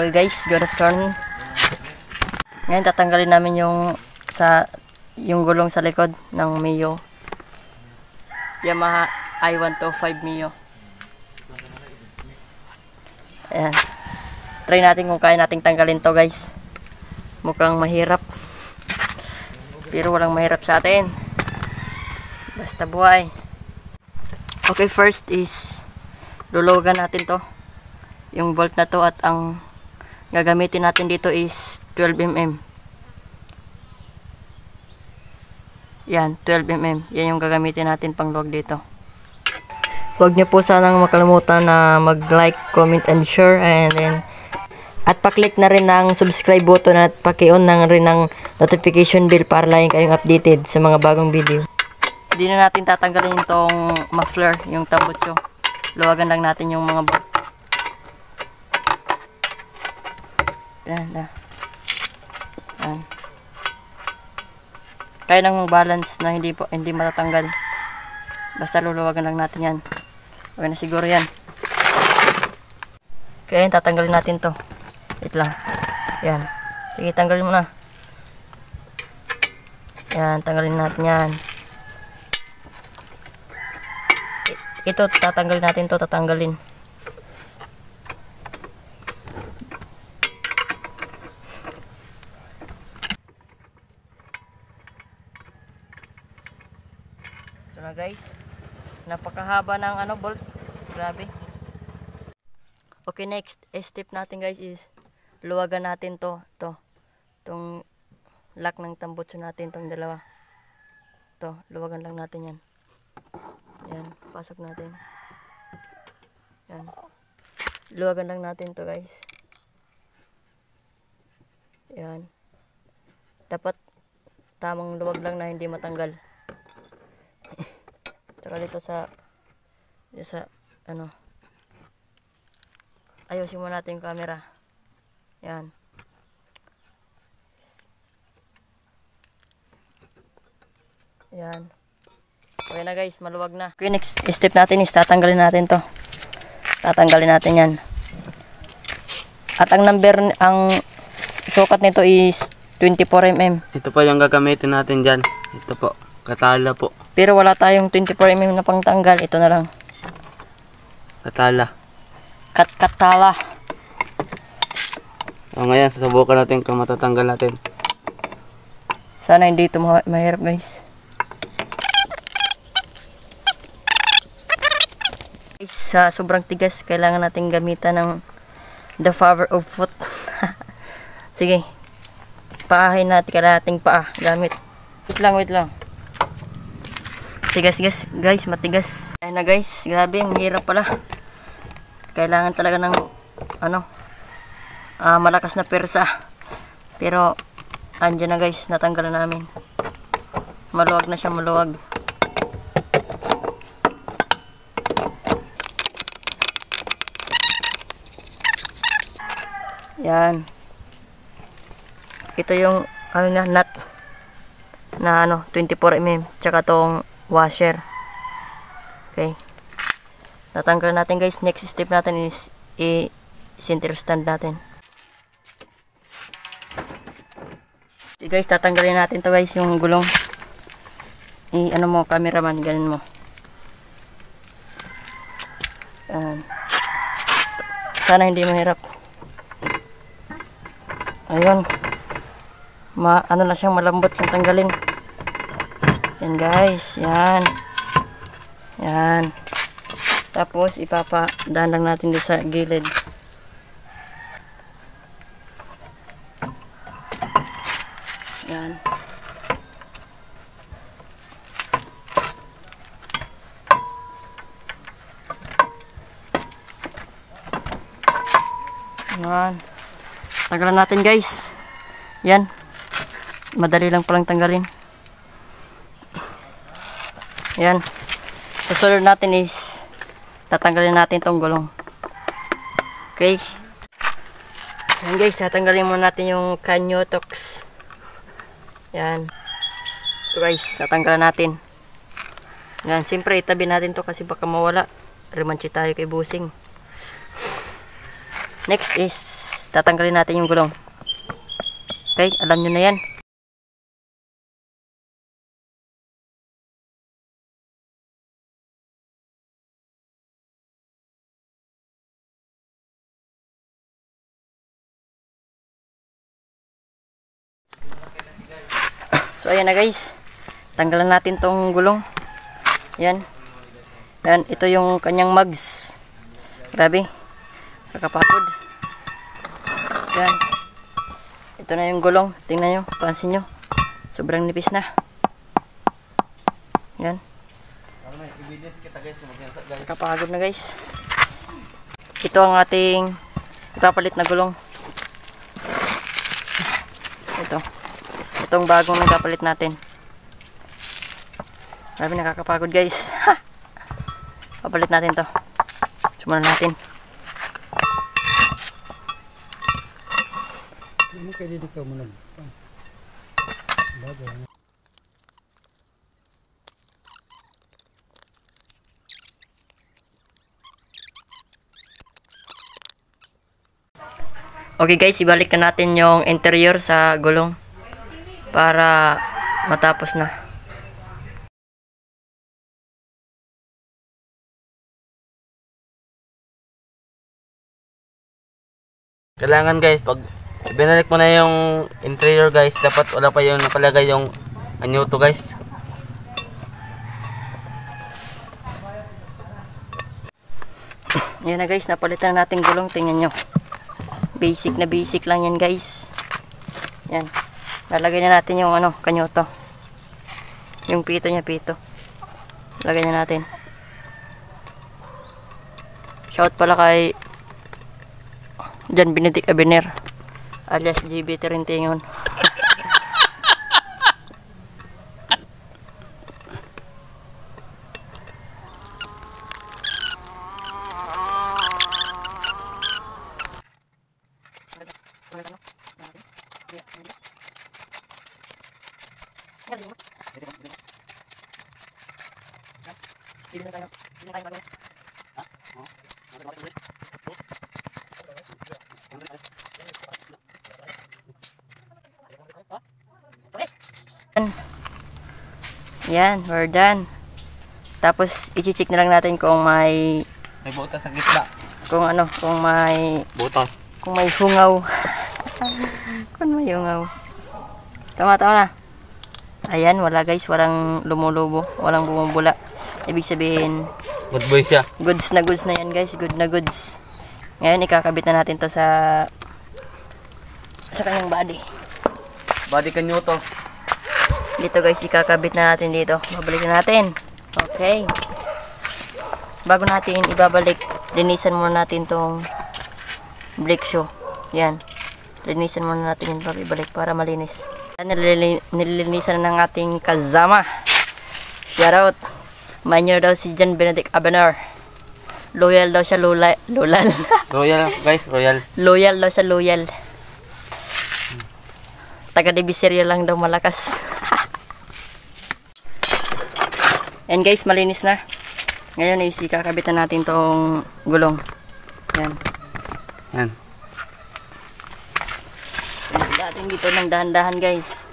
Okay guys, good afternoon. Ngayon tatanggalin namin yung gulong sa likod ng Mio. Yamaha i125 Mio. Ayan. Try natin kung kaya nating tanggalin to guys. Mukhang mahirap. Pero walang mahirap sa atin. Basta buhay. Okay, first is luluwagan natin to. Yung bolt na to, at ang gagamitin natin dito is 12mm. Yan, 12mm. Yan yung gagamitin natin pang luwag dito. Huwag niyo po sanang makalimutan na mag-like, comment, and share. And then, at pa-click na rin ng subscribe button at paki-on na rin ng notification bell para laging kayong updated sa mga bagong video. Hindi na natin tatanggalin itong muffler, yung tambutso. Luwagan lang natin yung mga bolt. Yan. Kaya nang balance na hindi matatanggal. Basta luluwagan lang natin yan. Okay na siguro yan. Kaya tatanggalin natin to. Wait lang. Yan. Sige, tanggalin mo na. Yan, tanggalin natin yan. Ito, tatanggalin natin to, tatanggalin. Ito na guys. Napakahaba ng bolt. Grabe. Okay, next step natin guys is luwagan natin itong lock ng tambutso natin, itong dalawa. Luwagan lang natin yan. Yan, pasok natin. Yan. Luwagan lang natin to guys. Yan. Dapat tamang luwag lang na hindi matanggal. Tsaka dito sa ayusin mo natin yung camera. Yan. Yan. Okay na guys, maluwag na. Okay, next step natin is tatanggalin natin to. Tatanggalin natin yan. At ang sukat nito is 24mm. Ito po yung gagamitin natin dyan. Ito po, katala po. Pero wala tayong 24mm na pangtanggal. Ito na lang. Katala. Katala. O ngayon, susubukan natin kung matatanggal natin. Sana hindi ito mahirap guys. Sa sobrang tigas, kailangan natin gamitan ng the power of foot. Sige. Paahin natin, kailangan paa gamit. Wait lang. Tigas guys, matigas. Ayun na guys, grabe, ang hirap pala. Kailangan talaga ng malakas na persa. Pero andyan na guys, natanggal na namin. Maluwag na siya, maluwag. Yan. Ito yung nut na 24mm, tsaka tong washer. Okay. Natanggal natin guys. Next step natin is center stand natin. Okay guys, tatanggalin natin to guys, yung gulong. Mo, cameraman, ganun mo. Yan. Sana hindi mahirap. Ayun. Na siyang malambot yung tanggalin. Yan guys, yan. Yan. Tapos ipapadaan lang natin doon sa gilid. Yan. Yan. Tanggalan natin guys. Yan. Madali lang palang tanggalin. Yan. Susunod natin is tatanggalin natin tong gulong. Okay. Yan guys, tatanggalin muna natin yung Canyotox. Yan. Ito guys, tatanggalan natin. Yan, siyempre itabi natin to kasi baka mawala. Remanchi tayo kay Busing. Next is tatanggalin natin yung gulong. Okay, alam nyo na yan. So ayan na guys, tanggalan natin tong gulong. Yan. Yan, ito yung kanyang mags. Grabe, kakapagod. Yan. Ito na yung gulong, tingnan nyo, pansin nyo, sobrang nipis na. Yan. Kakapagod na guys. Ito ang ating ipapalit na gulong. Itong bagong nagpapalit natin. Grabe, nakakapagod guys. Ha! Papalit natin to. Sumunod natin. Okay guys, ibalik na natin yung interior sa gulong para matapos na. Kailangan guys, pag binalik mo na yung interior guys, dapat wala pa yung napalagay yung anyo to guys. Yan na guys, napalitan na natin gulong, tingnan nyo. Basic na basic lang yan guys. Yan. Lalagay na natin yung ano, kanyoto. Yung pito niya, pito. Lagay na natin. Shout pala kay Jan Benedict Abener alias GB Tirintingon. Yan, we're done. Tapos i-check na lang natin kung may butas sa gitna. Kung ano, kung may Butas. Kung may hungaw. Kung may hungaw. Tama na. Ayan, wala guys, walang lumulubo, walang bumubula. Ibig sabihin, Good boy siya. goods na yan guys, good na goods. Ngayon ikakabit na natin to sa kanyang body. Body kanyo to. Dito guys, ikakabit na natin dito. Babalikan natin. Okay. Bago natin ibabalik, linisan muna natin tong brake shoe. Yan. Linisan muna natin yung bago ibalik para malinis. Nililinisan na ng ating kasama. Shoutout. Minor daw si Jan Benedict Abener. Loyal daw siya, loyal. Royal guys, royal. Loyal daw siya, loyal. Taga Divisoria lang daw malakas. And guys, malinis na. Ngayon is ikakabitan natin tong gulong. Yan. Yan. Natin dito ng dahan-dahan guys.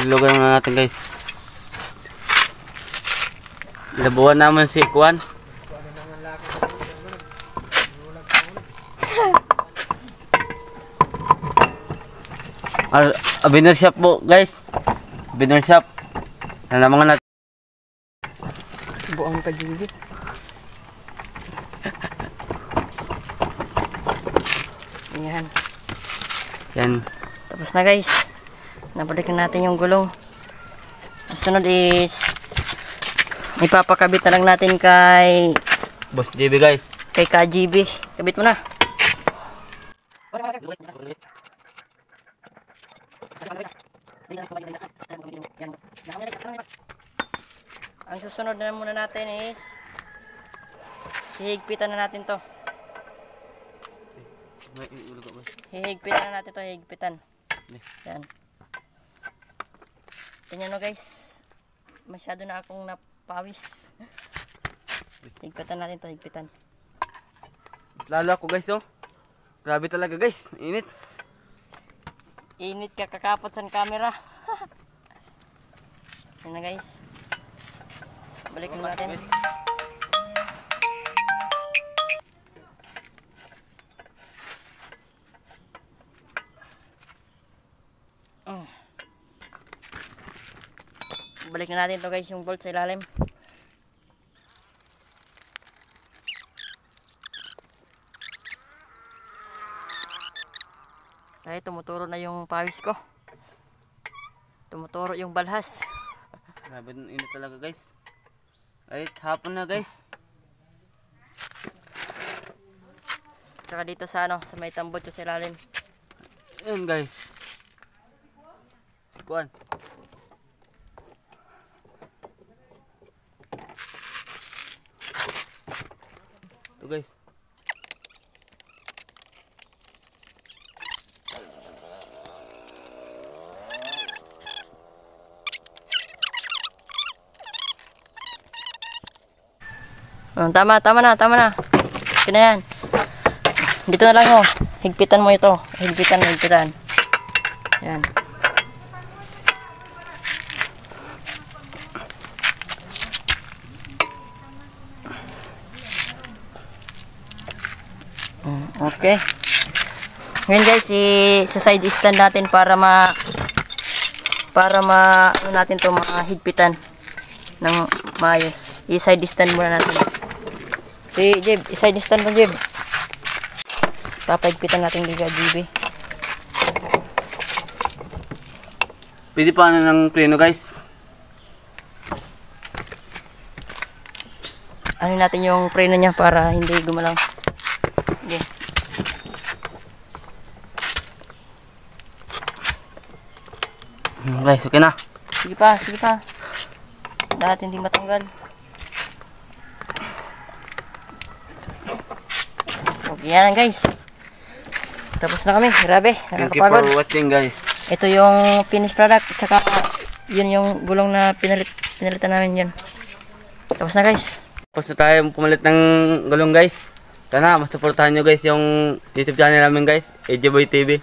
Ilugan na natin guys. Labuhan naman si Kwan. Abiner shop po guys. Abiner shop. Nalamangan natin. Buang ka-Julie. Yan. Yan. Tapos na guys. Nabalik na natin yung gulong. Ang sunod is ipapakabit na lang natin kay Boss JB guys. kay KGB. Kabit mo na. Ang susunod na muna natin is hihigpitan na natin to. Hihigpitan na natin to, hihigpitan. Yan. Tingnan nyo guys, masyado na akong napawis. Higpitan natin to, higpitan. Lalo ako guys, oh. Grabe talaga guys, init. Init ka kakapot sa camera. Yan na guys. Balikin natin. Balik na natin to guys, yung bolt sa ilalim. Ay, tumuturo na yung pawis ko. Tumuturo yung balhas. Grabe ng init talaga guys. Ay, hapon na guys. Tsaka dito sa ano, sa may tambot sa ilalim. Ayun guys. Kuan. Ito guys. Oh, tama na. Okay na yan. Dito na lang oh. Higpitan mo ito. Higpitan. Yan. Okay. Ngayon guys, sa side stand natin para ano natin to mahigpitan ng maayos. I-side stand muna natin. Si Jeb, i-side stand mo Jeb. Papahigpitan natin dito GB. Pwede pa ano ng preno guys. Ano natin yung preno niya para hindi gumalaw. Okay. Guys, okay na. Sige pa. Dahil hindi matanggal. Okay, yan guys. Tapos na kami. Grabe, Thank you for nakakapagod. watching guys. Ito yung finished product. Tsaka yun yung gulong na pinalitan namin yun. Tapos na guys. Tapos na tayo pumalit ng gulong guys. Sana masuportahan nyo guys yung YouTube channel namin guys, AJ Boy TV.